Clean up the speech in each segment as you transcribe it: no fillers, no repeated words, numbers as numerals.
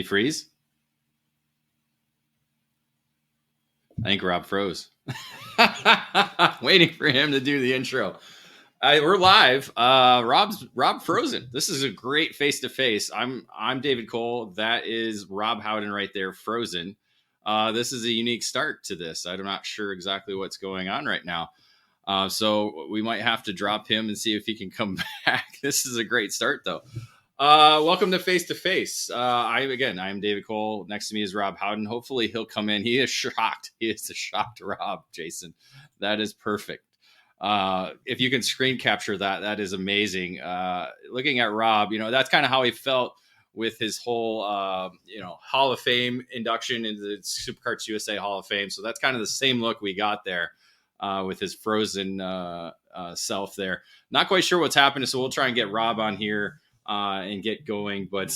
freeze? I think Rob froze. Waiting for him to do the intro. We're live. Rob frozen. This is a great face-to-face. I'm David Cole. That is Rob Howden right there, frozen. This is a unique start to this. I'm not sure exactly what's going on right now. So we might have to drop him and see if he can come back. This is a great start, though. Welcome to Face2Face. I'm David Cole. Next to me is Rob Howden. Hopefully he'll come in. He is shocked. He is a shocked Rob, Jason. That is perfect. If you can screen capture that, that is amazing. Looking at Rob, that's kind of how he felt with his whole, Hall of Fame induction into the Supercarts USA Hall of Fame. So that's kind of the same look we got there with his frozen self there. Not quite sure what's happening, so we'll try and get Rob on here and get going. But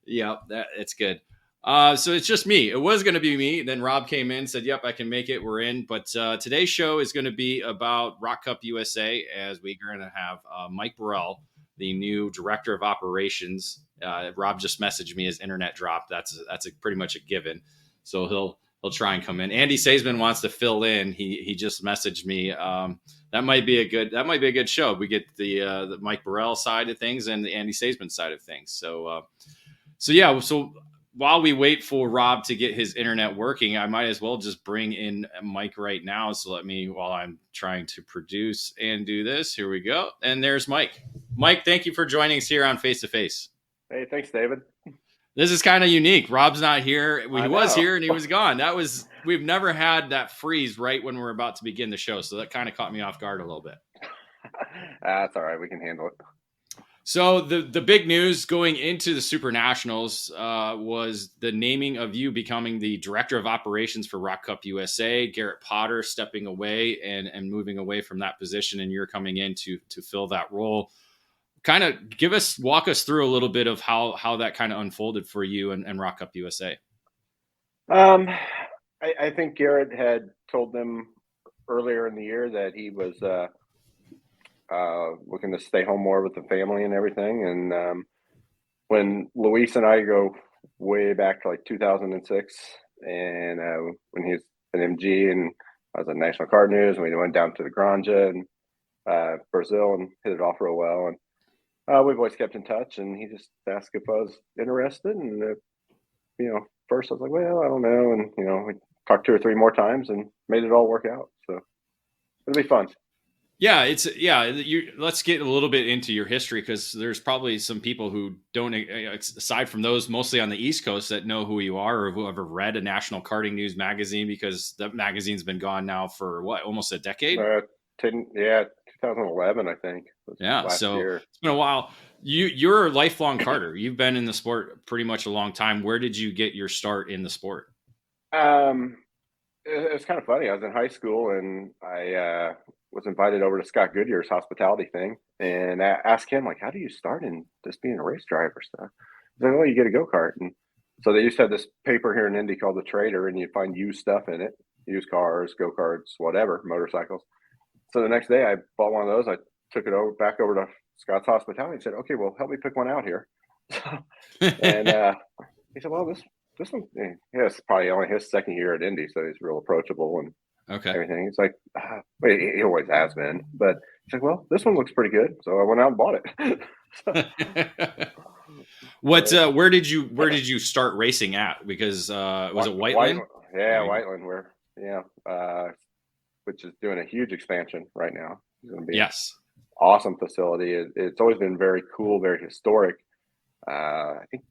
yeah, it's good. So it's just me. It was going to be me. Then Rob came in, said, yep, I can make it. We're in. But today's show is going to be about ROK Cup USA, as we're going to have Mike Burrell, the new director of operations. Rob just messaged me his internet dropped. That's pretty much a given. So he'll try and come in. Andy Saisman wants to fill in. He just messaged me. That might be a good show. We get the Mike Burrell side of things and the Andy Saisman side of things. So while we wait for Rob to get his internet working, I might as well just bring in Mike right now. So while I'm trying to produce and do this, here we go. And there's Mike. Mike, thank you for joining us here on Face2Face. Hey, thanks, David. This is kind of unique. Rob's not here. He was here and he was gone. We've never had that freeze right when we're about to begin the show. So that kind of caught me off guard a little bit. That's all right. We can handle it. So the big news going into the Super Nationals was the naming of you becoming the director of operations for ROK Cup USA. Garrett Potter stepping away and moving away from that position, and you're coming in to fill that role. Kind of walk us through a little bit of how that kind of unfolded for you and ROK Cup USA. I think Garrett had told them earlier in the year that he was looking to stay home more with the family and everything. And when Luis and I go way back to like 2006, and when he was an MG and I was at National Card News, and we went down to the Granja and Brazil and hit it off real well. And we've always kept in touch, and he just asked if I was interested. And, first I was like, well, I don't know. And, we talked 2 or 3 more times and made it all work out. So it'll be fun. Yeah, let's get a little bit into your history, because there's probably some people who don't, aside from those mostly on the East Coast, that know who you are or who ever read a National Karting News magazine, because that magazine's been gone now for almost a decade? 2011, I think. Yeah, so year. It's been a while. You're a lifelong karter. You've been in the sport pretty much a long time. Where did you get your start in the sport? It's kind of funny. I was in high school, and I was invited over to Scott Goodyear's hospitality thing, and I asked him, like, how do you start in just being a race driver stuff? He's like, well, you get a go-kart. And so they used to have this paper here in Indy called the Trader, and you'd find used stuff in it, used cars, go-karts, whatever, motorcycles. So the next day I bought one of those. I took it back over to Scott's hospitality and said, okay, well, help me pick one out here. And he said, well, this one, it's probably only his second year at Indy, so he's real approachable and everything. It's like, he always has been, but he's like, well, this one looks pretty good. So I went out and bought it. Where did you start racing at? Because was it Whiteland? Yeah, Whiteland, which is doing a huge expansion right now. It's going to be an awesome facility. It's always been very cool, very historic. I think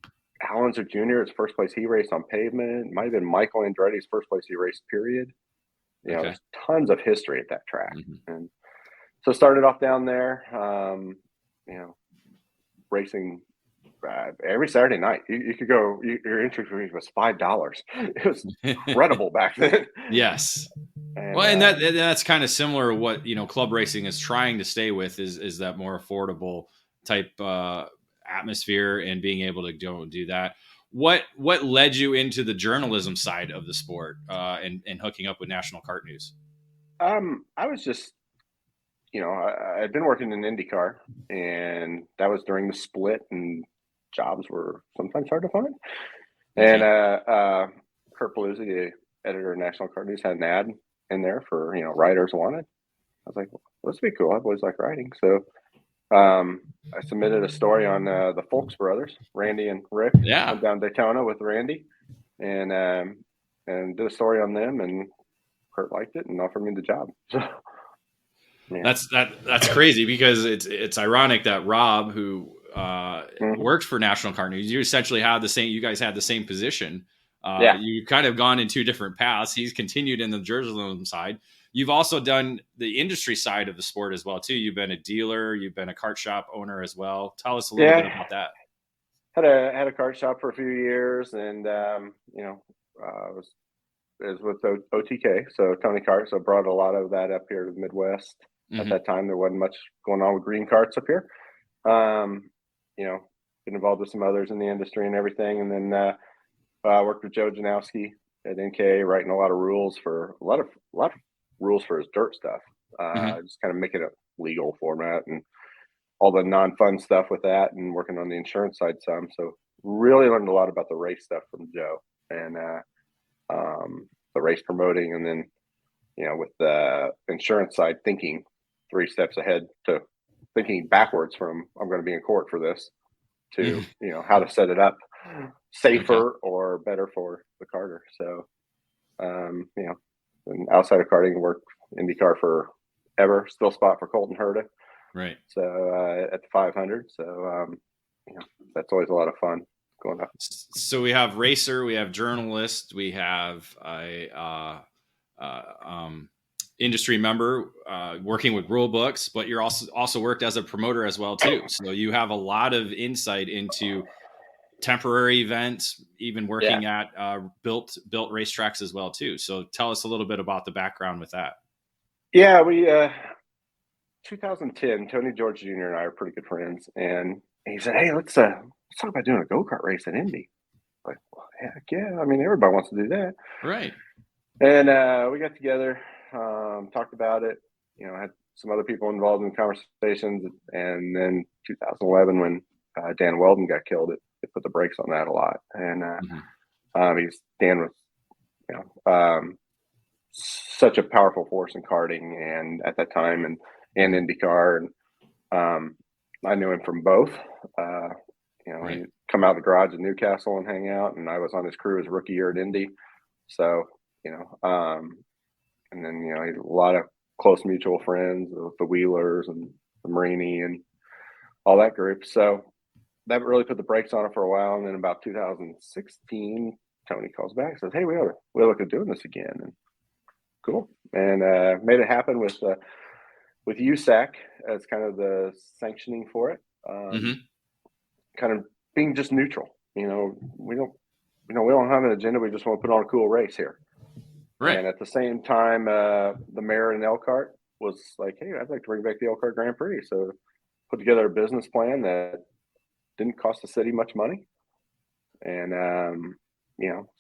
Alonso Jr., his first place he raced on pavement. It might have been Michael Andretti's first place he raced, period. There's tons of history at that track. Mm-hmm. And so started off down there, racing every Saturday night. You could go, your entry fee was $5. It was incredible back then. Yes. And that's kind of similar to what, club racing is trying to stay with is that more affordable type atmosphere and being able to do that. What led you into the journalism side of the sport and hooking up with National Kart News? I was just, I'd been working in IndyCar, and that was during the split, and jobs were sometimes hard to find. And Kurt Paluzzi, the editor of National Kart News, had an ad in there for, writers wanted. I was like, well, this would be cool. I've always liked writing. So I submitted a story on the Folks brothers, Randy and Rick. Yeah. Went down to Daytona with Randy and did a story on them, and Kurt liked it and offered me the job. So, yeah. That's crazy, because it's ironic that Rob, who worked for National Kart News, you essentially had you guys had the same position. You kind of gone in two different paths. He's continued in the journalism side. You've also done the industry side of the sport as well too. You've been a dealer, you've been a kart shop owner as well. Tell us a little bit about that. Had a kart shop for a few years, and was with OTK, so Tony Kart. So brought a lot of that up here to the Midwest. At that time, there wasn't much going on with green carts up here. Been involved with some others in the industry and everything, and then I worked with Joe Janowski at NK, writing a lot of rules for a lot of rules for his dirt stuff. Just kind of making it legal format and all the non-fun stuff with that, and working on the insurance side some. So really learned a lot about the race stuff from Joe, and the race promoting, and then with the insurance side, thinking 3 steps ahead to thinking backwards from I'm going to be in court for this to how to set it up safer or better for the karter. So and outside of karting, worked IndyCar forever, still spot for Colton Herta. Right. So at the 500. So that's always a lot of fun going up. So we have racer, we have journalist, we have a industry member working with rule books, but you're also worked as a promoter as well too. So you have a lot of insight into temporary events, even working at built racetracks as well too. So tell us a little bit about the background with that. Yeah, we 2010, Tony George Jr. and I are pretty good friends, and he said, "Hey, let's talk about doing a go-kart race in Indy." Like, well, heck yeah! I mean, everybody wants to do that, right? And we got together, talked about it. Had some other people involved in conversations, and then 2011, when Dan Weldon got killed, it put the brakes on that a lot. And Dan was, such a powerful force in karting, and at that time, and IndyCar, and I knew him from both. Right. He'd come out of the garage in Newcastle and hang out, and I was on his crew his rookie year at Indy. So, and then, he had a lot of close mutual friends, the Wheelers and the Marini and all that group. So that really put the brakes on it for a while. And then about 2016, Tony calls back and says, "Hey, we ought to look at doing this again." And cool. And made it happen with USAC as kind of the sanctioning for it. Kind of being just neutral. We don't have an agenda. We just want to put on a cool race here. Right. And at the same time, the mayor in Elkhart was like, "Hey, I'd like to bring back the Elkhart Grand Prix." So put together a business plan that didn't cost the city much money. And,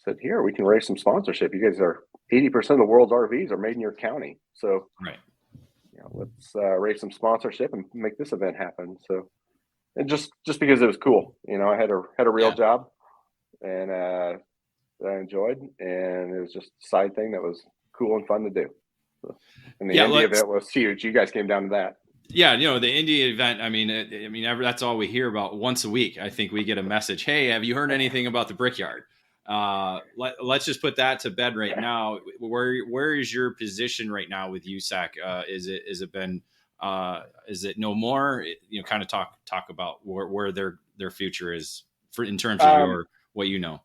said, "Here, we can raise some sponsorship. You guys are 80% of the world's RVs are made in your county. So, right. Let's raise some sponsorship and make this event happen." So, and just because it was cool, I had a real job, and that I enjoyed, and it was just a side thing that was cool and fun to do. So, and the Indy event was huge. You guys came down to that. Yeah, the Indy event. I mean, that's all we hear about once a week. I think we get a message. "Hey, have you heard anything about the Brickyard?" Let's just put that to bed right now. Where is your position right now with USAC? Is it no more? Kind of talk about where their future is in terms of what you know.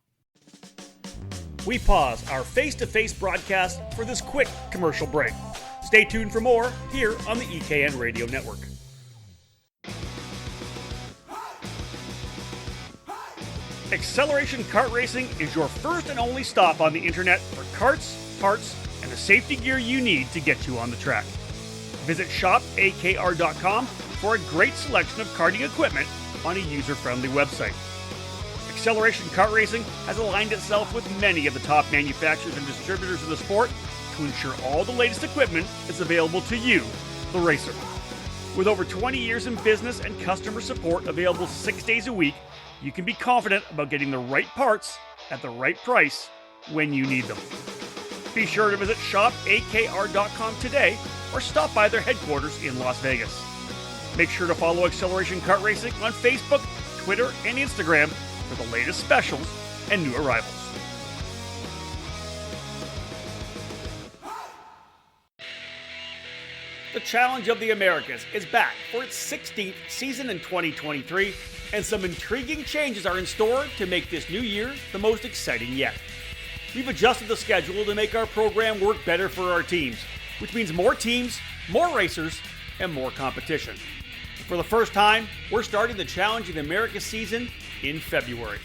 We pause our face-to-face broadcast for this quick commercial break. Stay tuned for more here on the EKN Radio Network. Acceleration Kart Racing is your first and only stop on the internet for karts, parts, and the safety gear you need to get you on the track. Visit shopakr.com for a great selection of karting equipment on a user-friendly website. Acceleration Kart Racing has aligned itself with many of the top manufacturers and distributors in the sport to ensure all the latest equipment is available to you, the racer. With over 20 years in business and customer support available 6 days a week, you can be confident about getting the right parts at the right price when you need them. Be sure to visit shopakr.com today or stop by their headquarters in Las Vegas. Make sure to follow Acceleration Kart Racing on Facebook, Twitter, and Instagram for the latest specials and new arrivals. The Challenge of the Americas is back for its 16th season in 2023, and some intriguing changes are in store to make this new year the most exciting yet. We've adjusted the schedule to make our program work better for our teams, which means more teams, more racers, and more competition. For the first time, we're starting the Challenge of the Americas season in February.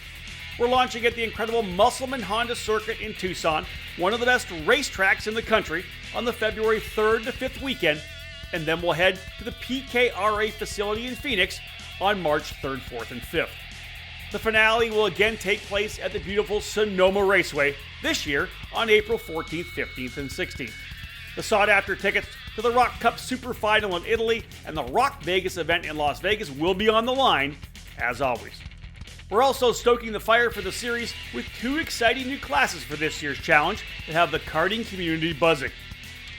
We're launching at the incredible Musselman Honda Circuit in Tucson, one of the best racetracks in the country, on the February 3rd to 5th weekend, and then we'll head to the PKRA facility in Phoenix on March 3rd, 4th, and 5th. The finale will again take place at the beautiful Sonoma Raceway this year on April 14th, 15th, and 16th. The sought-after tickets to the ROK Cup Super Final in Italy and the ROK Vegas event in Las Vegas will be on the line, as always. We're also stoking the fire for the series with 2 exciting new classes for this year's challenge that have the karting community buzzing.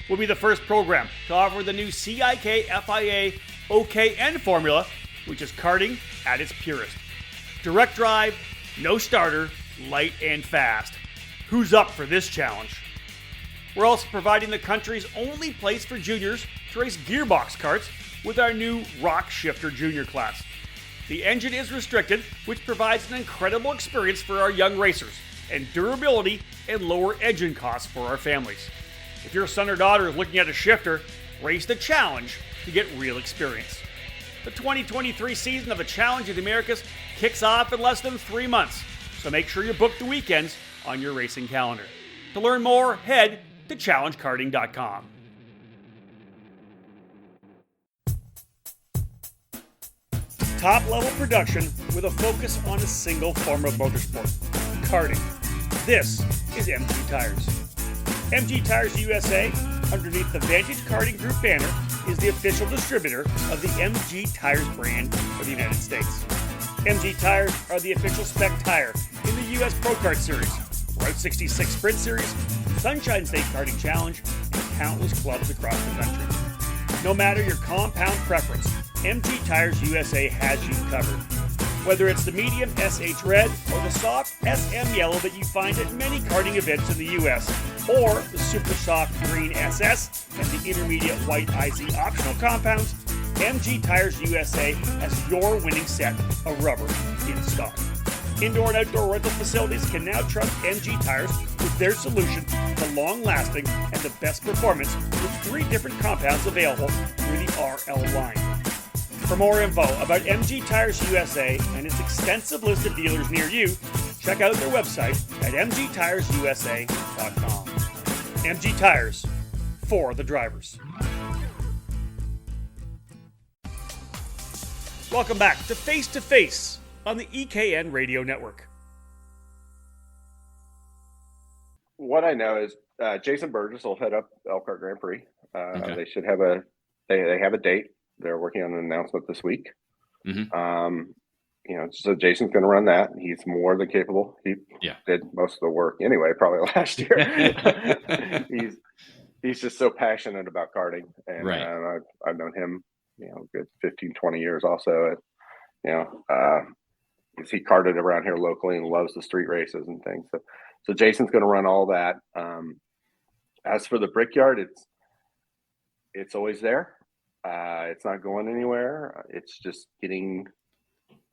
We'll be the first program to offer the new CIK FIA OKN formula, which is karting at its purest. Direct drive, no starter, light and fast. Who's up for this challenge? We're also providing the country's only place for juniors to race gearbox karts with our new ROK Shifter Junior class. The engine is restricted, which provides an incredible experience for our young racers, and durability and lower engine costs for our families. If your son or daughter is looking at a shifter, race the challenge to get real experience. The 2023 season of the Challenge of the Americas kicks off in less than 3 months, so make sure you book the weekends on your racing calendar. To learn more, head to challengekarting.com. Top-level production with a focus on a single form of motorsport, karting. This is MG Tires. MG Tires USA, underneath the Vantage Karting Group banner, is the official distributor of the MG Tires brand for the United States. MG Tires are the official spec tire in the US Pro Kart Series, Route 66 Sprint Series, Sunshine State Karting Challenge, and countless clubs across the country. No matter your compound preference, MG Tires USA has you covered. Whether it's the medium SH Red or the soft SM Yellow that you find at many karting events in the US, or the super soft green SS and the intermediate white IZ optional compounds, MG Tires USA has your winning set of rubber in stock. Indoor and outdoor rental facilities can now trust MG Tires with their solution to long-lasting and the best performance with 3 different compounds available through the RL line. For more info about MG Tires USA and its extensive list of dealers near you, check out their website at mgtiresusa.com. MG Tires, for the drivers. Welcome back to Face2Face on the EKN Radio Network. What I know is Jason Burgess will head up Elkhart Grand Prix. Okay. They should have they have a date. They're working on an announcement this week. Mm-hmm. So Jason's going to run that. He's more than capable. He did most of the work anyway, probably last year. He's just so passionate about karting, and right. I've known him, good 15, 20 years also. He karted around here locally and loves the street races and things. So Jason's going to run all that. As for the Brickyard, it's always there. It's not going anywhere. It's just getting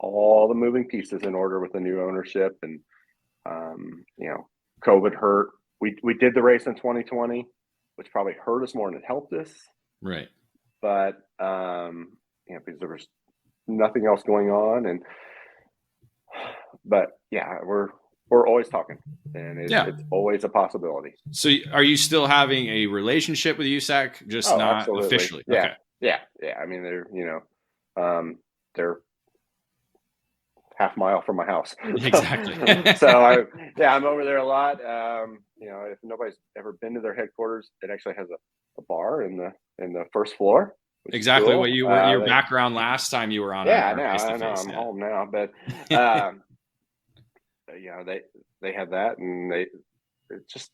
all the moving pieces in order with the new ownership, and COVID hurt. We did the race in 2020, which probably hurt us more than it helped us. Right. But because there was nothing else going on, but we're always talking, and it's always a possibility. So are you still having a relationship with USAC, just not absolutely. Officially? Yeah. Okay. Yeah. I mean, they're half mile from my house. Exactly. So I'm over there a lot. If nobody's ever been to their headquarters, it actually has a bar in the first floor. which is exactly cool. what you were, your background last time you were on. Yeah, our I know. Face2Face, I'm yeah. home now, but they had that, and it's just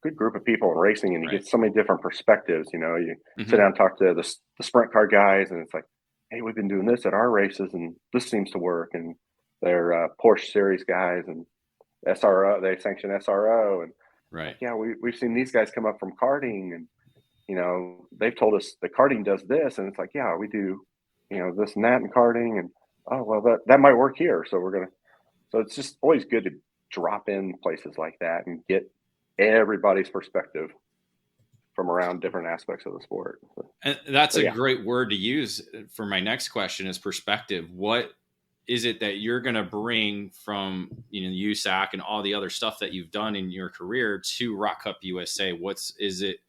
good group of people in racing, and you Right. get so many different perspectives. You sit Mhm. down and talk to the sprint car guys, and it's like, hey, we've been doing this at our races, and this seems to work. And they're Porsche series guys and SRO, they sanction SRO, and Right. yeah, we've seen these guys come up from karting, and they've told us the karting does this, and it's like, yeah, we do this and that in karting, and oh well, that might work here, so we're gonna. So it's just always good to drop in places like that and get everybody's perspective from around different aspects of the sport. And that's a Yeah. great word to use for my next question is perspective. What is it that you're going to bring from, USAC and all the other stuff that you've done in your career to Rock Cup USA? Is it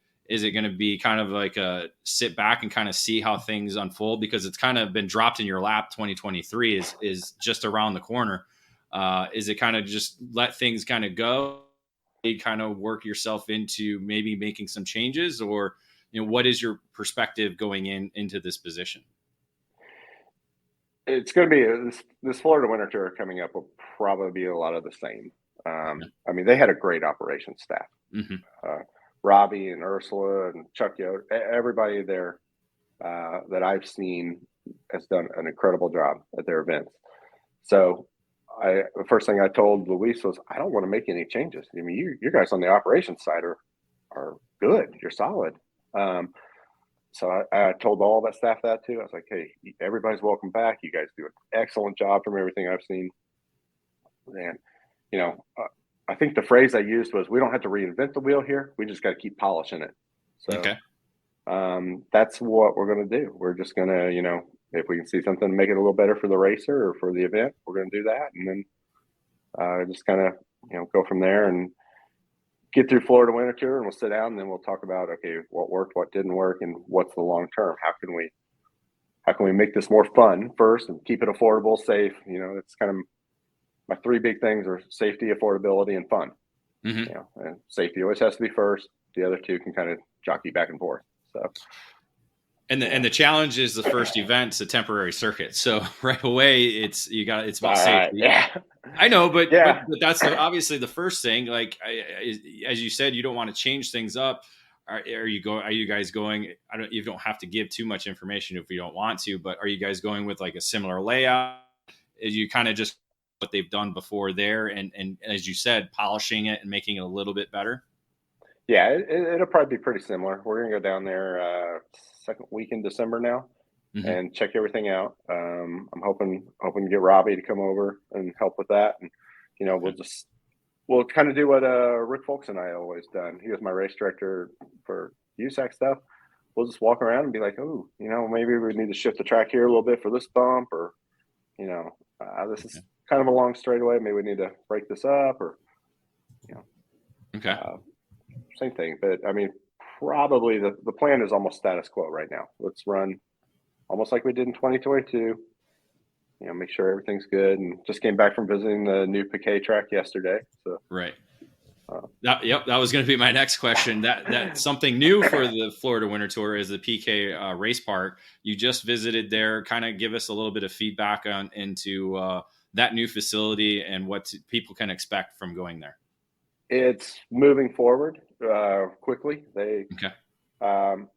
going to be kind of like a sit back and kind of see how things unfold, because it's kind of been dropped in your lap? 2023 is just around the corner. Is it kind of just let things kind of go, kind of work yourself into maybe making some changes, or what is your perspective going into this position? It's going to be this Florida Winter Tour coming up will probably be a lot of the same. I mean, they had a great operations staff. Mm-hmm. Robbie and Ursula and Chuck Yoder, everybody there that I've seen has done an incredible job at their events. So the first thing I told Luis was, I don't want to make any changes. I mean, you guys on the operations side are good. You're solid. So I told all that staff that too. I was like, hey, everybody's welcome back. You guys do an excellent job from everything I've seen. And, I think the phrase I used was, we don't have to reinvent the wheel here. We just got to keep polishing it. So Okay. That's what we're going to do. We're just going to, if we can see something to make it a little better for the racer or for the event, we're going to do that. And then just kind of, go from there and get through Florida Winter Tour, and we'll sit down and then we'll talk about, okay, what worked, what didn't work, and what's the long term. How can we make this more fun first and keep it affordable, safe? It's kind of my three big things are safety, affordability, and fun. Mm-hmm. And safety always has to be first. The other two can kind of jockey back and forth. So. And the challenge is the first event's a temporary circuit. So right away it's about safety. Yeah. I know, but yeah. but that's obviously the first thing. Like as you said, you don't want to change things up. Are you guys going? You don't have to give too much information if you don't want to. But are you guys going with like a similar layout? Is you kind of just what they've done before there, and as you said, polishing it and making it a little bit better? Yeah, it'll probably be pretty similar. We're gonna go down there second week in December now, Mm-hmm. and check everything out. I'm hoping to get Robbie to come over and help with that, and we'll kind of do what Rick Folks and I always done. He was my race director for USAC stuff. We'll just walk around and be like, oh, maybe we need to shift the track here a little bit for this bump, or this is kind of a long straightaway. Maybe we need to break this up, or Okay. Same thing. But I mean, probably the plan is almost status quo right now. Let's run almost like we did in 2022. Make sure everything's good. And just came back from visiting the new Piquet track yesterday. So right. That was going to be my next question. That something new for the Florida Winter Tour is the PK race park. You just visited there. Kind of give us a little bit of feedback into that new facility and what people can expect from going there. It's moving forward quickly.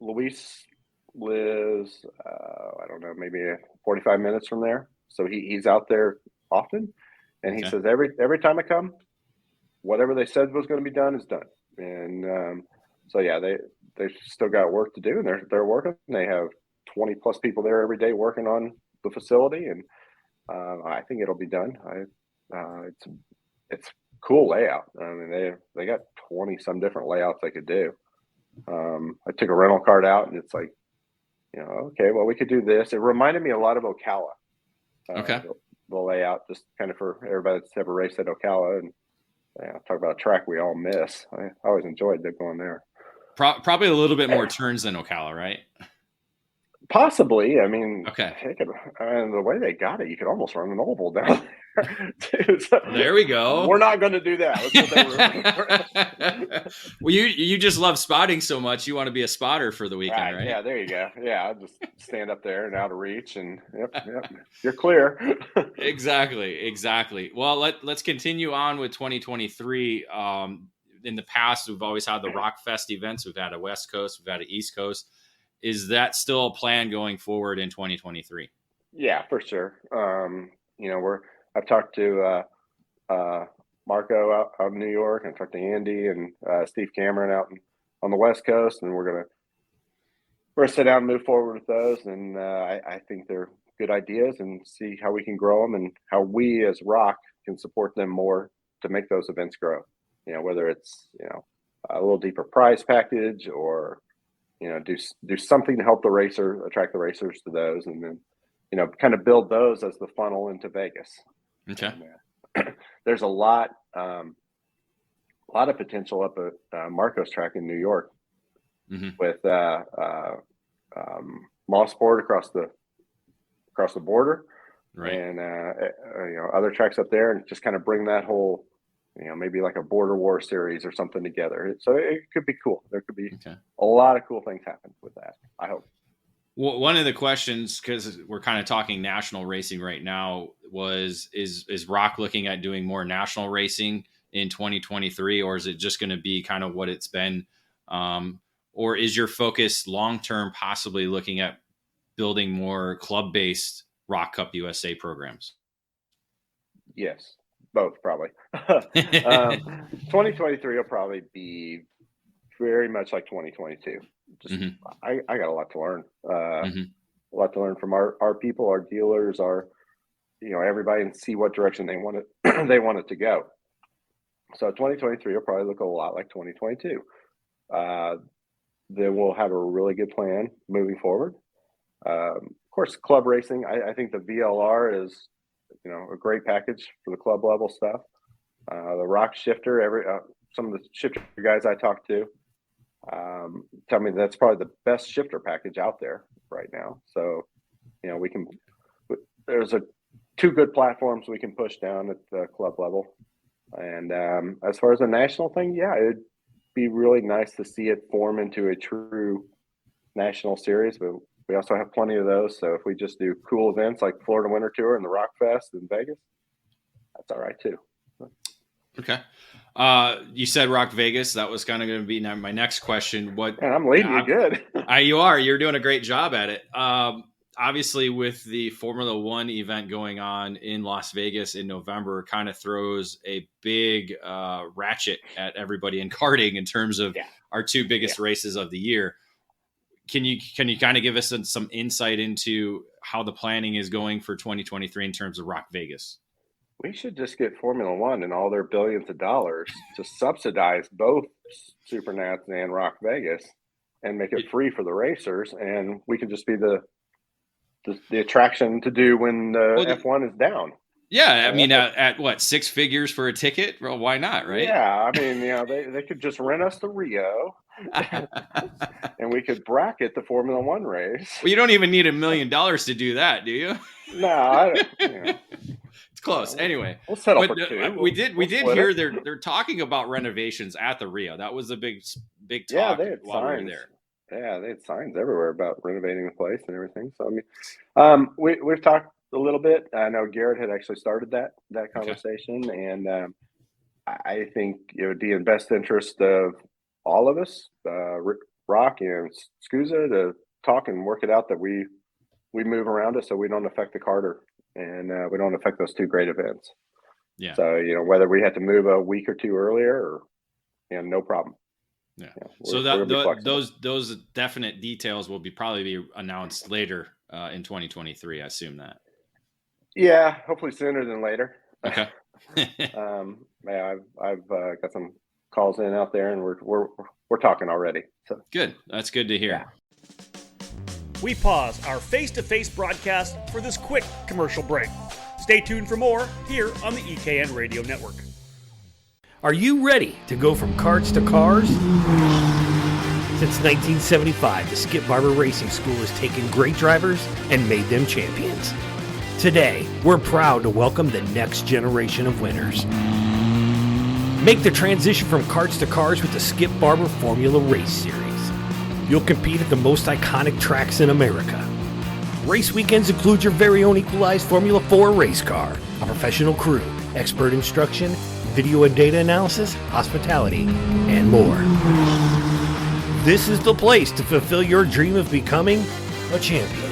Luis lives, I don't know, maybe 45 minutes from there. So he's out there often, and he says every time I come, whatever they said was going to be done is done. And so yeah, they've still got work to do, and they're working. They have 20 plus people there every day working on the facility, and I think it'll be done. It's cool layout. I mean, they got 20 some different layouts they could do. I took a rental card out, and it's like, okay, well, we could do this. It reminded me a lot of Ocala. The layout, just kind of for everybody that's ever raced at Ocala, and talk about a track we all miss. I always enjoyed going there. Probably a little bit more turns than Ocala, right? Possibly. I mean, Okay. heck, and the way they got it, you could almost run an oval down there. Too. So There we go. We're not going to do that. Let's put Well, you just love spotting so much. You want to be a spotter for the weekend, right? Yeah, there you go. Yeah, I'll just stand up there and out of reach, and yep, you're clear. Exactly. Well, let's continue on with 2023. In the past, we've always had the Rock Fest events. We've had a West Coast, we've had an East Coast. Is that still a plan going forward in 2023? Yeah, for sure. I've talked to Marco out in New York, and talked to Andy and Steve Cameron out on the West Coast, and we're gonna sit down and move forward with those. And I think they're good ideas, and see how we can grow them, and how we as ROK can support them more to make those events grow. Whether it's a little deeper prize package, or do something to help attract the racers to those, and then kind of build those as the funnel into Vegas. Okay. And, there's a lot of potential up at Marco's track in New York, with Mosport across the border, right, and other tracks up there, and just kind of bring that whole maybe like a border war series or something together. So it could be cool. There could be a lot of cool things happen with that, I hope. Well, one of the questions, because we're kind of talking national racing right now, is ROK looking at doing more national racing in 2023, or is it just going to be kind of what it's been? Or is your focus long-term possibly looking at building more club-based ROK Cup USA programs? Yes, both probably. 2023 will probably be very much like 2022. Just I got a lot to learn. A lot to learn from our people, our dealers, our everybody, and see what direction they want it to go. So 2023 will probably look a lot like 2022. Then we'll have a really good plan moving forward. Of course, club racing. I think the VLR is a great package for the club level stuff. The ROK shifter, some of the shifter guys I talked to tell me that's probably the best shifter package out there right now. So there's two good platforms we can push down at the club level. And as far as the national thing, it'd be really nice to see it form into a true national series, but we also have plenty of those. So if we just do cool events like Florida Winter Tour and the Rock Fest in Vegas, that's all right too. Okay. You said Rock Vegas. That was kind of going to be my next question. And I'm leading you good. You are. You're doing a great job at it. Obviously, with the Formula One event going on in Las Vegas in November, kind of throws a big ratchet at everybody in karting in terms of our two biggest races of the year. Can you kind of give us some insight into how the planning is going for 2023 in terms of Rock Vegas? We should just get Formula One and all their billions of dollars to subsidize both Supernats and Rock Vegas, and make it free for the racers, and we can just be the attraction to do when the F1 is down. Yeah, I mean, at what, 6 figures for a ticket? Well, why not, right? Yeah, I mean, they could just rent us to Rio, and we could bracket the Formula One race. Well, you don't even need $1 million to do that, do you? No, it's close. Anyway, we'll settle for two. We did hear they're talking about renovations at the Rio. That was a big talk while we were there. Yeah, they had signs everywhere about renovating the place and everything. So I mean, we've talked a little bit. I know Garrett had actually started that conversation, and I think it would be in best interest of all of us, ROK and SCUSA, to talk and work it out that we move around it so we don't affect the Carter, and we don't affect those two great events. Yeah. So whether we had to move a week or two earlier, or no problem. Yeah. So those definite details will probably be announced later in 2023. I assume that. Yeah, hopefully sooner than later. Okay. I've got some calls in out there, and we're talking already. So good. That's good to hear. Yeah. We pause our face-to-face broadcast for this quick commercial break. Stay tuned for more here on the EKN Radio Network. Are you ready to go from karts to cars? Since 1975, the Skip Barber Racing School has taken great drivers and made them champions. Today, we're proud to welcome the next generation of winners. Make the transition from karts to cars with the Skip Barber Formula Race Series. You'll compete at the most iconic tracks in America. Race weekends include your very own equalized Formula 4 race car, a professional crew, expert instruction, video and data analysis, hospitality, and more. This is the place to fulfill your dream of becoming a champion.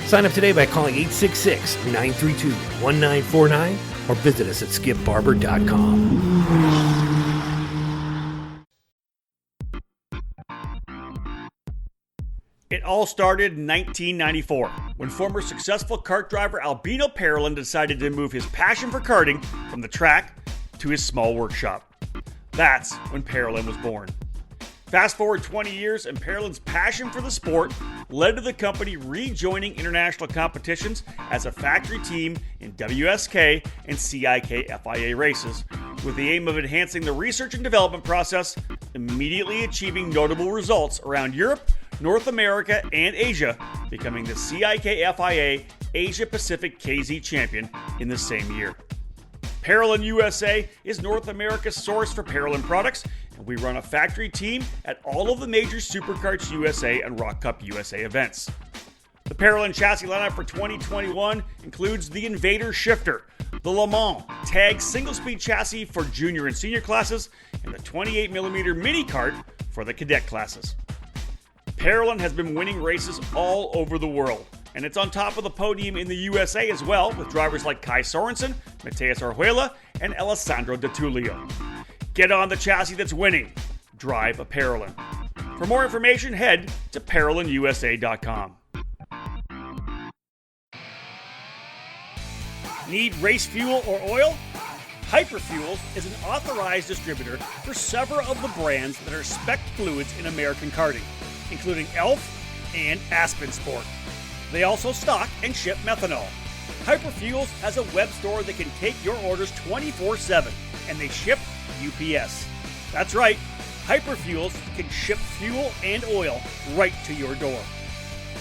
Sign up today by calling 866-932-1949 or visit us at skipbarber.com. It all started in 1994 when former successful kart driver Albino Parolin decided to move his passion for karting from the track to his small workshop. That's when Parolin was born. Fast forward 20 years, and Parolin's passion for the sport led to the company rejoining international competitions as a factory team in WSK and CIK FIA races, with the aim of enhancing the research and development process, immediately achieving notable results around Europe, North America, and Asia, becoming the CIK FIA Asia Pacific KZ champion in the same year. Parolin USA is North America's source for Parolin products, and we run a factory team at all of the major Superkarts USA and ROK Cup USA events. The Parolin chassis lineup for 2021 includes the Invader Shifter, the Le Mans Tag single-speed chassis for junior and senior classes, and the 28mm mini kart for the cadet classes. Parolin has been winning races all over the world, and it's on top of the podium in the USA as well, with drivers like Kai Sorensen, Mateus Orjuela, and Alessandro De Tullio. Get on the chassis that's winning. Drive a Parolin. For more information, head to ParolinUSA.com. Need race fuel or oil? Hyperfuels is an authorized distributor for several of the brands that are spec fluids in American karting, including Elf and Aspen Sport. They also stock and ship methanol. Hyperfuels has a web store that can take your orders 24/7, and they ship UPS. That's right, Hyperfuels can ship fuel and oil right to your door.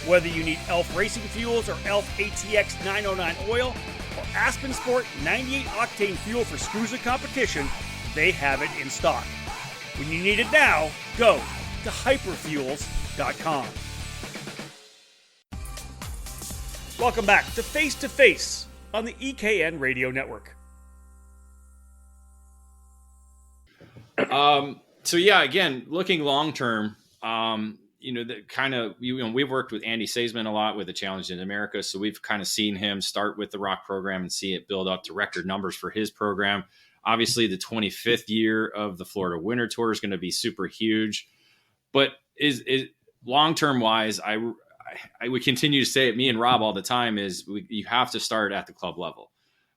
Whether you need Elf Racing Fuels or Elf ATX 909 oil or Aspen Sport 98 octane fuel for SCUSA competition, they have it in stock. When you need it now, go to hyperfuels.com. Welcome back to Face2Face on the EKN Radio Network. So yeah, again, looking long term, we've worked with Andy Seisman a lot with the Challenge in America. So we've kind of seen him start with the ROK program and see it build up to record numbers for his program. Obviously, the 25th year of the Florida Winter Tour is going to be super huge. But is long term wise, I would continue to say it, me and Rob all the time, you have to start at the club level.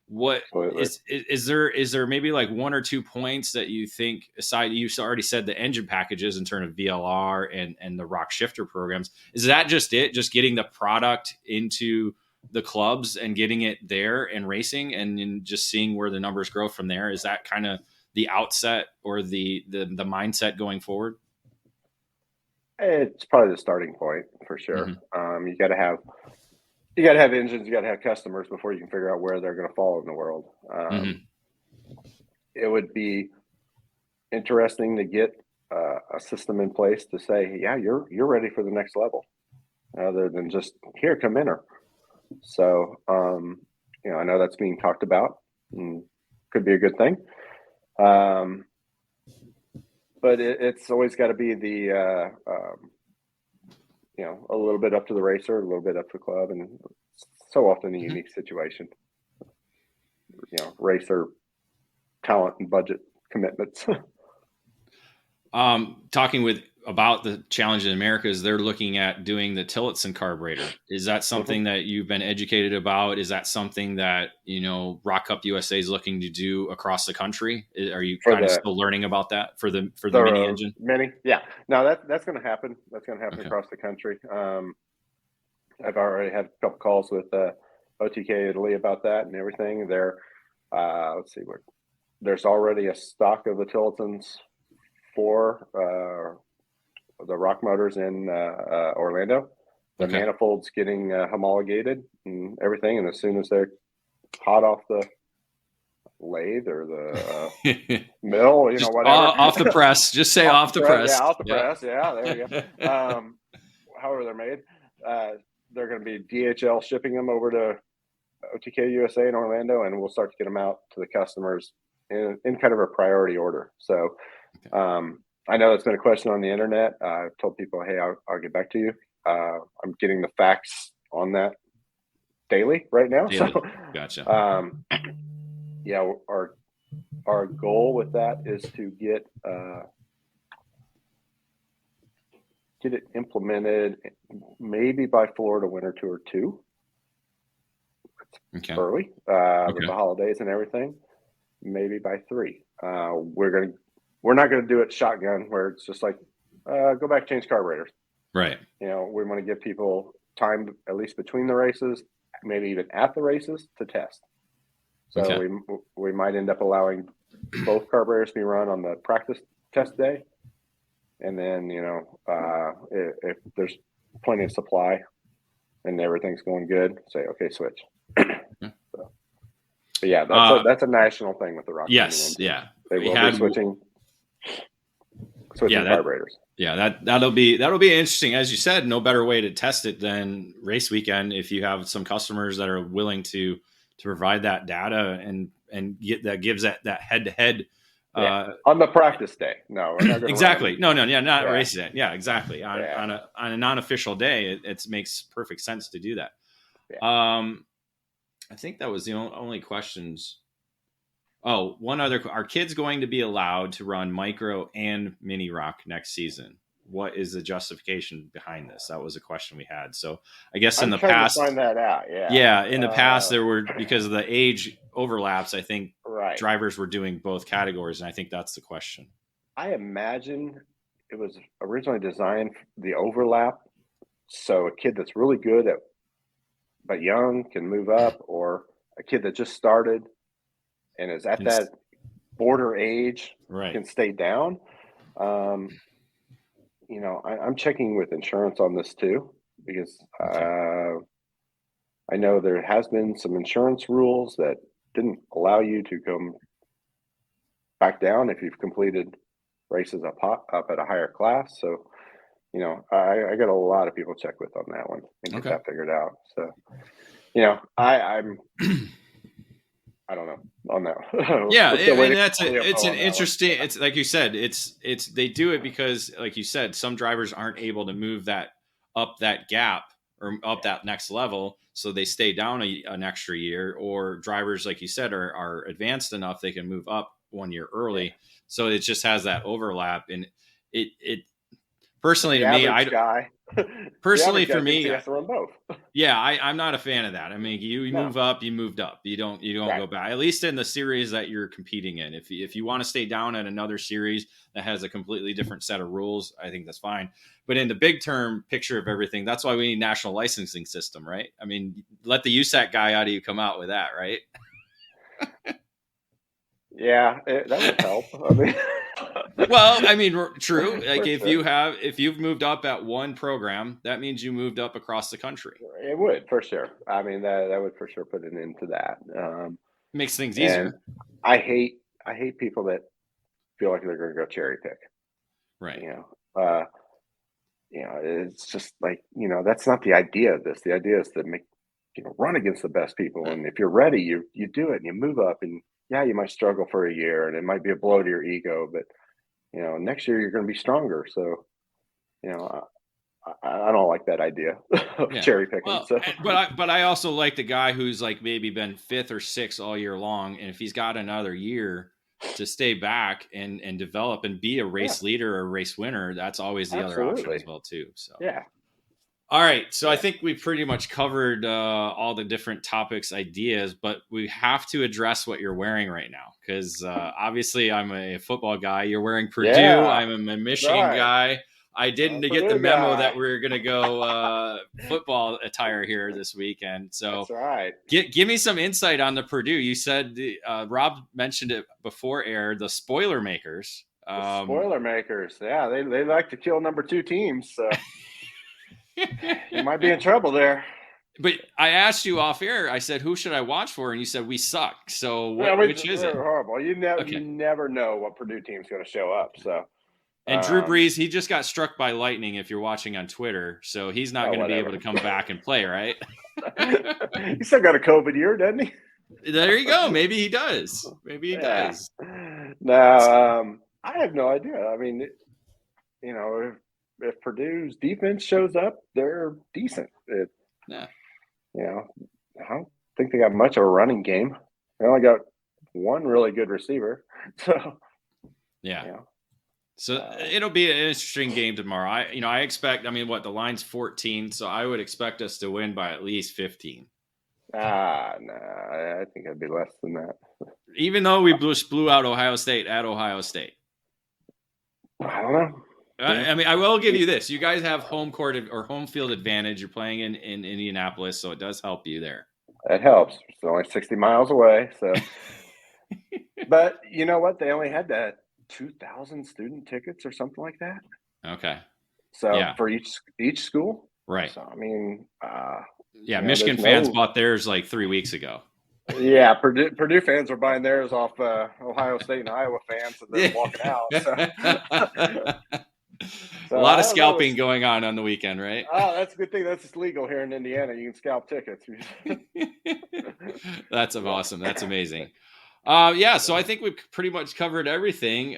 What is there maybe like one or 2 points that you think, aside, you already said the engine packages in terms of VLR and the ROK shifter programs, is that just it, just getting the product into the clubs and getting it there and racing and then just seeing where the numbers grow from there? Is that kind of the outset or the mindset going forward? It's probably the starting point for sure. Mm-hmm. You got to have engines, you got to have customers before you can figure out where they're going to fall in the world. It would be interesting to get a system in place to say, yeah, you're ready for the next level, other than just here, come in her. So, I know that's being talked about and could be a good thing. But it's always got to be a little bit up to the racer, a little bit up to the club, and so often a unique situation. Racer talent and budget commitments. Talking about the Challenge in Americas, they're looking at doing the Tillotson carburetor. Is that something that you've been educated about? Is that something that, ROK Cup USA is looking to do across the country? Are you kind of still learning about that for the mini engine? Mini, yeah. No, that's going to happen. That's going to happen across the country. I've already had a couple calls with OTK Italy about that and everything. There's already a stock of the Tillotsons for the ROK motors in Orlando. The manifold's getting homologated and everything, and as soon as they're hot off the lathe or the mill, whatever. Off the press. Just say off the press. Yeah, off the press. Yeah, there we go. However they're made, they're going to be DHL shipping them over to OTK USA in Orlando, and we'll start to get them out to the customers in kind of a priority order. So I know that's been a question on the internet. I've told people, hey, I'll get back to you. I'm getting the facts on that daily right now. Daily. So, Gotcha. Yeah, our goal with that is to get it implemented maybe by Florida Winter Tour 2. It's early with the holidays and everything. Maybe by 3. We're not gonna do it shotgun where it's just like go back, change carburetors. Right. We want to give people time at least between the races, maybe even at the races, to test. So we might end up allowing both carburetors to be run on the practice test day, and then if there's plenty of supply and everything's going good, say okay, switch. So, but yeah, that's a national thing with the ROK. Yes, yeah, they will be switching carburetors. Yeah, that'll be interesting. As you said, no better way to test it than race weekend. If you have some customers that are willing to provide that data and gives that head to head on the practice day. No, we're not gonna exactly. Not race day. Yeah, exactly. On a non-official day, it makes perfect sense to do that. Yeah. I think that was the only questions. Oh, one other. Are kids going to be allowed to run micro and mini ROK next season? What is the justification behind this? That was a question we had. So I guess in the past, to find that out. Yeah. Yeah. In the past, there were, because of the age overlaps, I think drivers were doing both categories. And I think that's the question. I imagine it was originally designed the overlap. So a kid that's really good but young can move up, or a kid that just started and is at that border age can stay down. I'm checking with insurance on this too, because I know there has been some insurance rules that didn't allow you to come back down if you've completed races up at a higher class. So, I got a lot of people to check with on that one and get that figured out. So, I'm I don't know on that. Yeah, and it's an interesting. It's like you said, it's they do it because, like you said, some drivers aren't able to move up that gap or up that next level, so they stay down an extra year. Or drivers, like you said, are advanced enough they can move up 1 year early. So it just has that overlap, and it personally to me, personally for me, you have to run both. Yeah, I'm not a fan of that. I mean, you move up, you moved up. You don't go back. At least in the series that you're competing in. If you want to stay down at another series that has a completely different set of rules, I think that's fine. But in the big term picture of everything, that's why we need national licensing system, right? I mean, let the USAC guy out of you come out with that, right? Yeah, that would help. I mean. Well, I mean, true. Like if you've moved up at one program, that means you moved up across the country. It would, for sure. I mean, that would for sure put an end to that. Makes things easier. I hate people that feel like they're going to go cherry pick. Right. It's just like, that's not the idea of this. The idea is to make, run against the best people. Right. And if you're ready, you do it and you move up, and you might struggle for a year and it might be a blow to your ego, but next year you're going to be stronger. So, I don't like that idea of cherry picking. Well, so. But I also like the guy who's like maybe been 5th or 6th all year long. And if he's got another year to stay back and develop and be a race leader or a race winner, that's always the other option as well too. So, all right. So I think we pretty much covered all the different topics, ideas, but we have to address what you're wearing right now. Because obviously I'm a football guy. You're wearing Purdue. I'm a Michigan guy. I didn't get the memo that we were going to go football attire here this weekend. So give me some insight on the Purdue. You said Rob mentioned it before air, the spoiler makers. The spoiler makers. Yeah, they like to kill number 2 teams. So you might be in trouble there. But I asked you off air. I said, "Who should I watch for?" And you said, "We suck." So which is it? Horrible. You never know what Purdue team's going to show up. So. And Drew Brees, he just got struck by lightning. If you're watching on Twitter, so he's not going to be able to come back and play, right? He still got a COVID year, doesn't he? There you go. Maybe he does. Maybe he does. No, I have no idea. I mean, if Purdue's defense shows up, they're decent. I don't think they got much of a running game. They only got one really good receiver. So, So it'll be an interesting game tomorrow. I expect. I mean, the line's 14, so I would expect us to win by at least 15. No, I think it'd be less than that. Even though we blew out Ohio State at Ohio State. I don't know. I mean, I will give you this. You guys have home court or home field advantage. You're playing in Indianapolis, so it does help you there. It helps. It's only 60 miles away. So, but you know what? They only had that 2,000 student tickets or something like that. Okay. So for each school, right? So I mean, Michigan fans bought theirs like 3 weeks ago. Yeah, Purdue fans are buying theirs off Ohio State and Iowa fans, and they're walking out. So a lot of scalping going on the weekend, right? Oh, that's a good thing. That's legal here in Indiana. You can scalp tickets. That's awesome. That's amazing. So I think we've pretty much covered everything.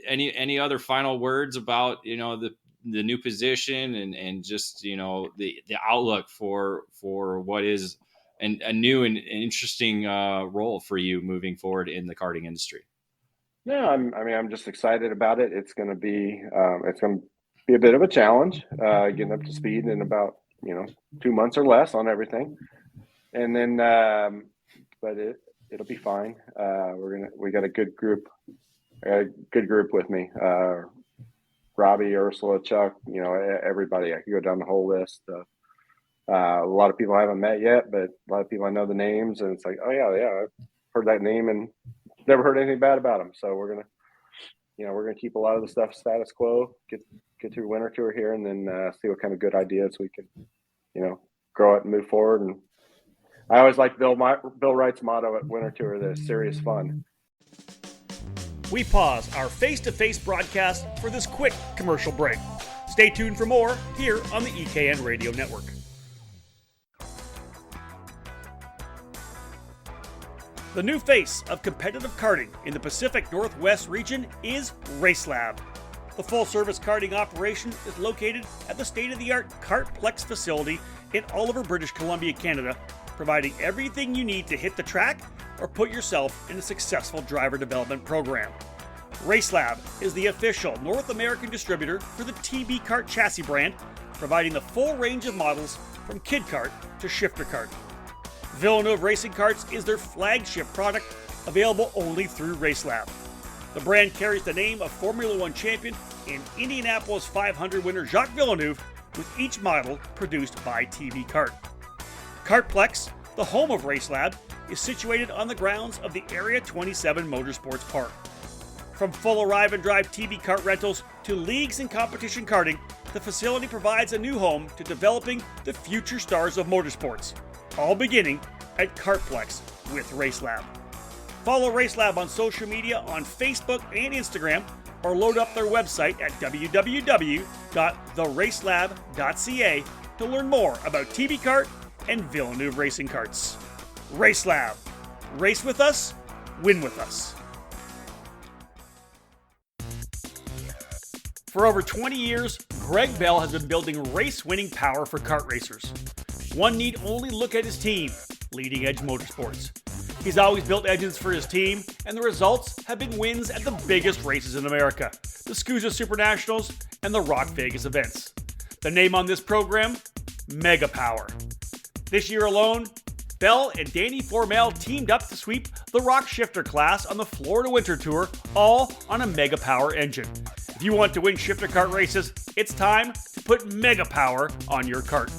Any other final words about the new position and just the outlook for what is a new and interesting role for you moving forward in the karting industry? No, I'm just excited about it. It's going to be a bit of a challenge getting up to speed in about 2 months or less on everything, and then but it'll be fine. We got a good group. With me. Robbie, Ursula, Chuck, everybody. I could go down the whole list. A lot of people I haven't met yet, but a lot of people I know the names, and it's like, oh yeah, I've heard that name and never heard anything bad about them. So we're gonna keep a lot of the stuff status quo, get through winter tour here, and then see what kind of good ideas we can, grow it and move forward. And I always like Bill Wright's motto at winter tour: that it's serious fun. We pause our face-to-face broadcast for this quick commercial break. Stay tuned for more here on the EKN Radio Network. The new face of competitive karting in the Pacific Northwest region is RaceLab. The full-service karting operation is located at the state-of-the-art Kartplex facility in Oliver, British Columbia, Canada, providing everything you need to hit the track or put yourself in a successful driver development program. RaceLab is the official North American distributor for the TB Kart chassis brand, providing the full range of models from kid kart to shifter kart. Villeneuve Racing Karts is their flagship product, available only through RaceLab. The brand carries the name of Formula One champion and Indianapolis 500 winner Jacques Villeneuve, with each model produced by TB Kart. Kartplex, the home of RaceLab, is situated on the grounds of the Area 27 Motorsports Park. From full arrive and drive TB Kart rentals to leagues and competition karting, the facility provides a new home to developing the future stars of motorsports, all beginning at Kartplex with RaceLab. Follow RaceLab on social media on Facebook and Instagram, or load up their website at www.theracelab.ca to learn more about TB Kart and Villeneuve Racing Karts. RaceLab. Race with us, win with us. For over 20 years, Greg Bell has been building race-winning power for kart racers. One need only look at his team, Leading Edge Motorsports. He's always built engines for his team, and the results have been wins at the biggest races in America, the SCUSA Super Nationals and the ROK Vegas events. The name on this program? Mega Power. This year alone, Bell and Danny Formel teamed up to sweep the ROK Shifter class on the Florida Winter Tour, all on a Mega Power engine. If you want to win shifter kart races, it's time to put Mega Power on your kart.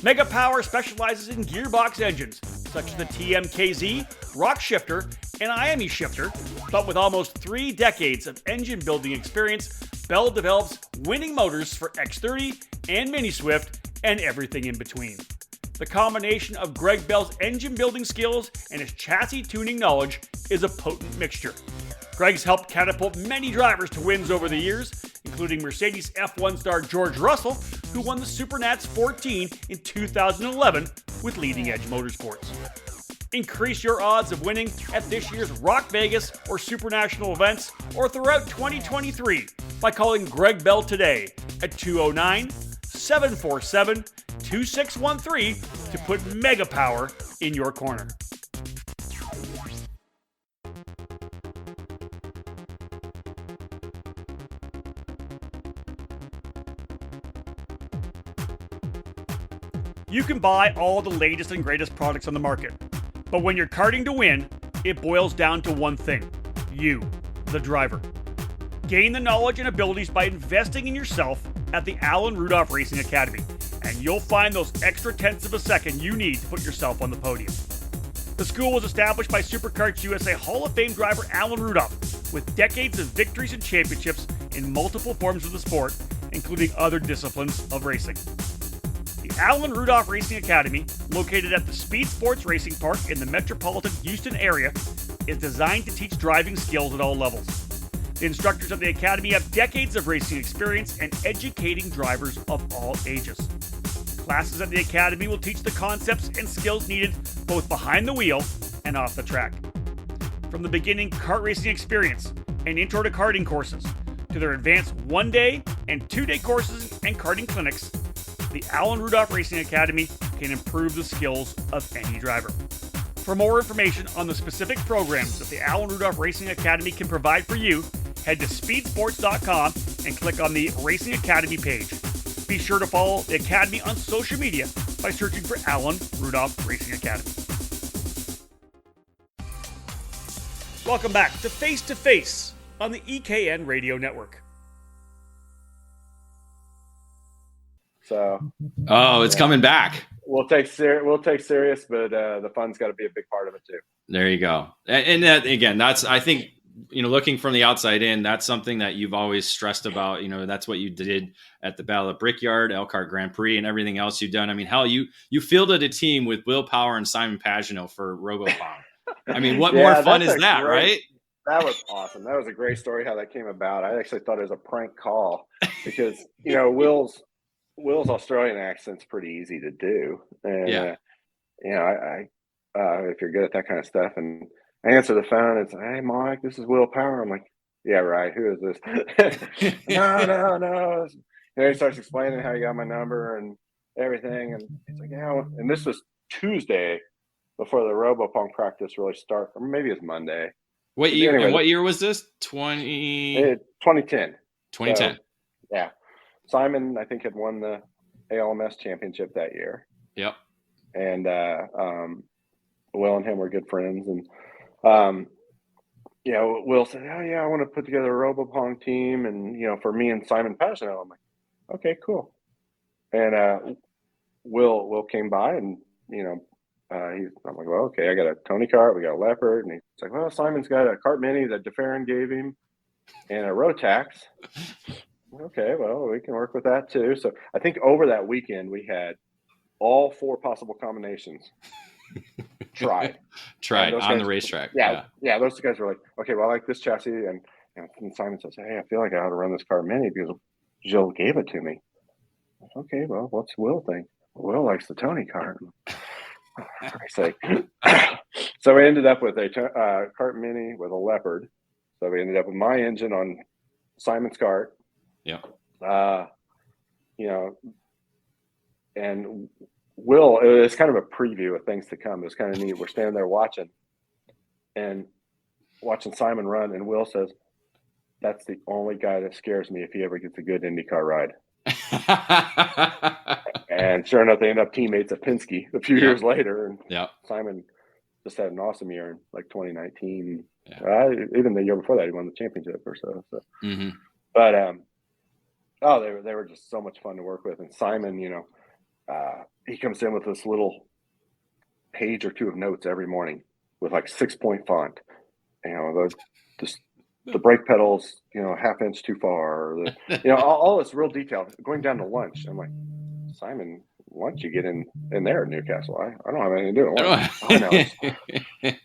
Mega Power specializes in gearbox engines, such as the TMKZ, ROK Shifter, an IME shifter, but with almost 3 decades of engine building experience, Bell develops winning motors for X30 and Mini Swift and everything in between. The combination of Greg Bell's engine building skills and his chassis tuning knowledge is a potent mixture. Greg's helped catapult many drivers to wins over the years, including Mercedes F1 star George Russell, who won the Supernats 14 in 2011 with Leading Edge Motorsports. Increase your odds of winning at this year's ROK Vegas or Supernational events or throughout 2023 by calling Greg Bell today at 209-747-2613 to put mega power in your corner. You can buy all the latest and greatest products on the market, but when you're karting to win, it boils down to one thing: you, the driver. Gain the knowledge and abilities by investing in yourself at the Alan Rudolph Racing Academy, and you'll find those extra tenths of a second you need to put yourself on the podium. The school was established by SuperKarts USA Hall of Fame driver Alan Rudolph, with decades of victories and championships in multiple forms of the sport, including other disciplines of racing. The Alan Rudolph Racing Academy, located at the Speed Sports Racing Park in the metropolitan Houston area, is designed to teach driving skills at all levels. The instructors of the Academy have decades of racing experience and educating drivers of all ages. Classes at the Academy will teach the concepts and skills needed both behind the wheel and off the track. From the beginning kart racing experience and intro to karting courses, to their advanced 1-day and 2-day courses and karting clinics, the Alan Rudolph Racing Academy can improve the skills of any driver. For more information on the specific programs that the Alan Rudolph Racing Academy can provide for you, head to speedsports.com and click on the Racing Academy page. Be sure to follow the Academy on social media by searching for Alan Rudolph Racing Academy. Welcome back to Face2Face on the EKN Radio Network. So, it's coming back. We'll take serious, but the fun's got to be a big part of it too. There you go. And that, again, that's, I think, looking from the outside in, that's something that you've always stressed about. That's what you did at the Battle of Brickyard, Elkhart Grand Prix, and everything else you've done. I mean, hell, you fielded a team with Will Power and Simon Pagino for RoboPong. I mean, what more fun is that, right? That was awesome. That was a great story how that came about. I actually thought it was a prank call because, Will's Australian accent's pretty easy to do. And, I if you're good at that kind of stuff, and I answer the phone, it's, "Hey, Mike, this is Will Power." I'm like, "Yeah, right. Who is this?" No. He starts explaining how he got my number and everything. And he's like, "Yeah." And this was Tuesday before the RoboPong practice really started, or maybe it's Monday. What year? Anyway, and what year was this? 2010. 2010. So, yeah. Simon, I think, had won the ALMS championship that year. Yep. And Will and him were good friends. And, Will said, "Oh, yeah, I want to put together a RoboPong team. And, for me and Simon Pagino." I'm like, "Okay, cool." And Will came by and, I'm like, "Well, okay, I got a Tony kart, we got a Leopard." And he's like, "Well, Simon's got a kart mini that DeFerrin gave him and a Rotax." Okay, well, we can work with that too. So I think over that weekend we had all 4 possible combinations tried on the racetrack. Yeah. Those 2 guys were like, "Okay, well, I like this chassis," and Simon says, "Hey, I feel like I ought to run this car mini because Jill gave it to me." Okay, well, what's Will think? Will likes the Tony car. For Christ's sake. So we ended up with a kart mini with a Leopard. So we ended up with my engine on Simon's kart. Yeah. And Will, it was kind of a preview of things to come. It was kind of neat. We're standing there watching Simon run, and Will says, "That's the only guy that scares me if he ever gets a good IndyCar ride." And sure enough, they end up teammates at Penske a few years later. And Simon just had an awesome year in like 2019. Yeah. Even the year before that, he won the championship or so. Mm-hmm. But they were just so much fun to work with. And Simon, he comes in with this little page or 2 of notes every morning with like 6-point font. the brake pedals, half inch too far, or all this real detail. Going down to lunch, I'm like, Simon, why don't you get in there at Newcastle? I don't have anything to do at lunch. Oh no,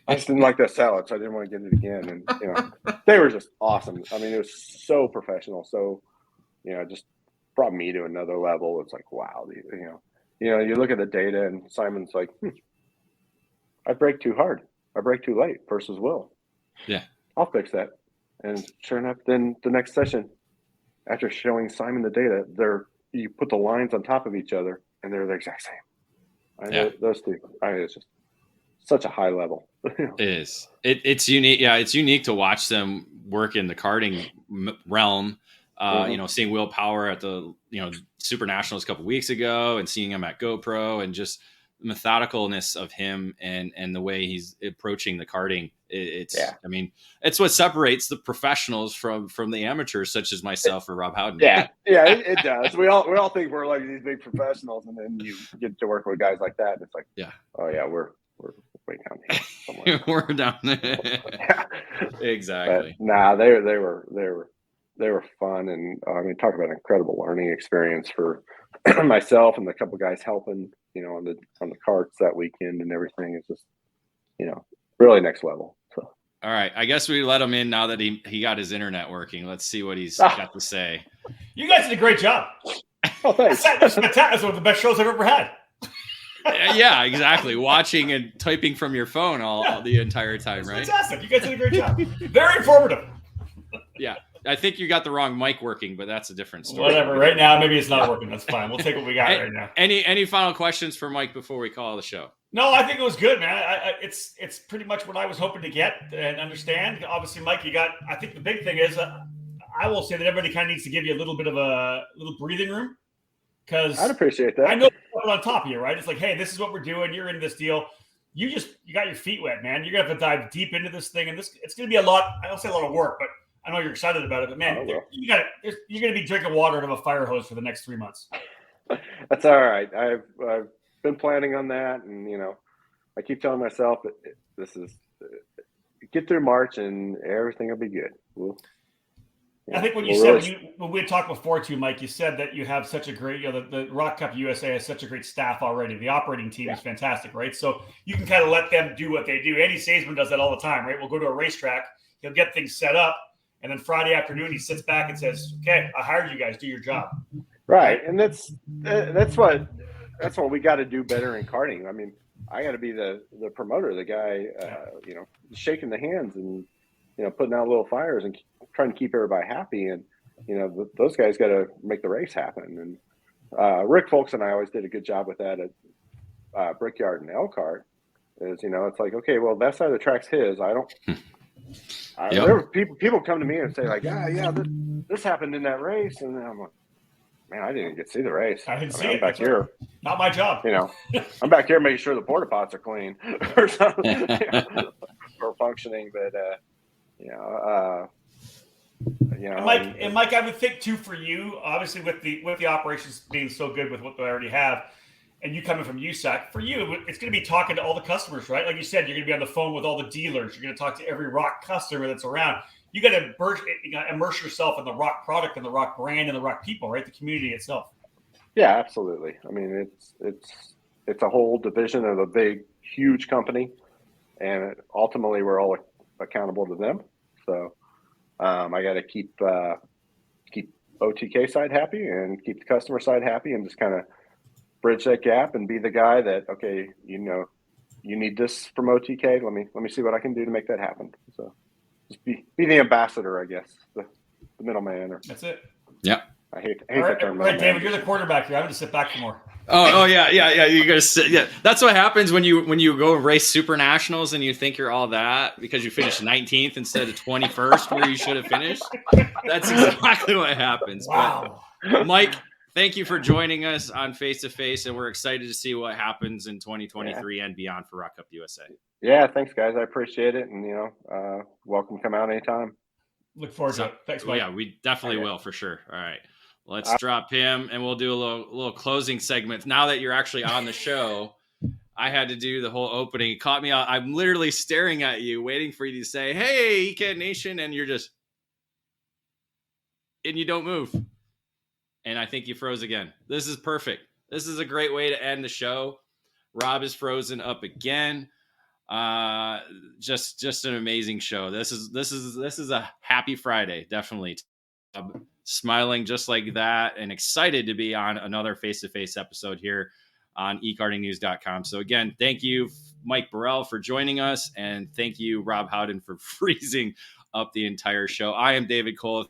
I just didn't like that salad, so I didn't want to get it again. And they were just awesome. I mean, it was so professional. So just brought me to another level. It's like, wow, you look at the data, and Simon's like, I brake too hard. I brake too late versus Will. Yeah, I'll fix that. And sure enough, then the next session, after showing Simon the data, you put the lines on top of each other, and they're the exact same. Those two. It's just such a high level. It is. It's unique. Yeah, it's unique to watch them work in the karting realm. Seeing Will Power at the Super Nationals a couple weeks ago, and seeing him at GoPro, and just the methodicalness of him and the way he's approaching the karting. I mean, it's what separates the professionals from the amateurs, such as myself or Rob Howden. Yeah, it does. We all think we're like these big professionals, and then you get to work with guys like that, and it's like, oh yeah, we're way down here somewhere. We're down there. Exactly. But, they were fun, and I mean, talk about an incredible learning experience for myself and the couple guys helping, on the carts that weekend and everything. It's just, really next level. So. All right, I guess we let him in now that he got his internet working. Let's see what he's got to say. You guys did a great job. Oh, thanks. That's one of the best shows I've ever had. Yeah, exactly. Watching and typing from your phone all the entire time, right? Fantastic. You guys did a great job. Very informative. Yeah. I think you got the wrong mic working, but that's a different story. Whatever. Right now, maybe it's not working. That's fine. We'll take what we got right now. Any final questions for Mike before we call the show? No, I think it was good, man. It's pretty much what I was hoping to get and understand. Obviously, Mike, I think the big thing is I will say that everybody kind of needs to give you a little bit of a little breathing room, because I'd appreciate that. I know people on top of you, right? It's like, hey, this is what we're doing. You're into this deal. You got your feet wet, man. You're going to have to dive deep into this thing. And it's going to be a lot. I don't say a lot of work, but I know you're excited about it, but man, you're going to be drinking water out of a fire hose for the next 3 months. That's all right. I've been planning on that, and I keep telling myself that this is get through March and everything will be good. I think when you said when we had talked before too, Mike, you said that you have such a great, the ROK Cup USA has such a great staff already. The operating team is fantastic, right? So you can kind of let them do what they do. Andy Saisman does that all the time, right? We'll go to a racetrack, he'll get things set up, and then Friday afternoon, he sits back and says, okay, I hired you guys, do your job. Right. And that's what we got to do better in karting. I mean, I got to be the promoter, the guy, shaking the hands and, putting out little fires and trying to keep everybody happy. And, those guys got to make the race happen. And Rick Folks and I always did a good job with that at Brickyard and Elkhart. Is, it's like, okay, well, that side of the track's his. I don't. There were people come to me and say like, this happened in that race, and I'm like, man, I didn't get to see the race. I didn't see it. I'm back here. Not my job. I'm back here making sure the porta pots are clean or something, or functioning. But And Mike, I would think too for you, obviously with the operations being so good with what they already have, and you coming from USAC, for you, it's going to be talking to all the customers, right? Like you said, you're going to be on the phone with all the dealers. You're going to talk to every ROK customer that's around. You got to immerse yourself in the ROK product and the ROK brand and the ROK people, right? The community itself. Yeah, absolutely. I mean, it's a whole division of a big, huge company, and ultimately we're all accountable to them. So I got to keep OTK side happy and keep the customer side happy, and just kind of bridge that gap and be the guy that, okay, you need this from OTK. Let me see what I can do to make that happen. So just be the ambassador, I guess, the middleman. That's it. Yeah. I hate all right, that term. All right, David, you're the quarterback here. I'm going to sit back for more. Oh yeah. You gotta sit. Yeah, that's what happens when you go and race Super Nationals and you think you're all that because you finished 19th instead of 21st where you should have finished. That's exactly what happens. Wow. But Mike, thank you for joining us on Face to Face, and we're excited to see what happens in 2023 and beyond for ROK Cup USA. Yeah, thanks guys. I appreciate it, and welcome to come out anytime. Look forward to it. Thanks, Mike. Yeah, we definitely will for sure. All right. Let's drop him, and we'll do a little closing segment. Now that you're actually on the show, I had to do the whole opening. It caught me out. I'm literally staring at you, waiting for you to say, "Hey, ECAN Nation," and you don't move. And I think you froze again. This is perfect. This is a great way to end the show. Rob is frozen up again. Just an amazing show. This is a happy Friday, definitely. Smiling just like that and excited to be on another Face2Face episode here on ekartingnews.com. So again, thank you, Mike Burrell, for joining us, and thank you, Rob Howden, for freezing up the entire show. I am David Cole of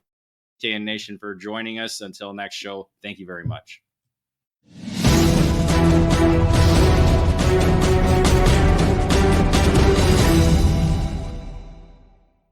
ECAN Nation for joining us. Until next show, thank you very much.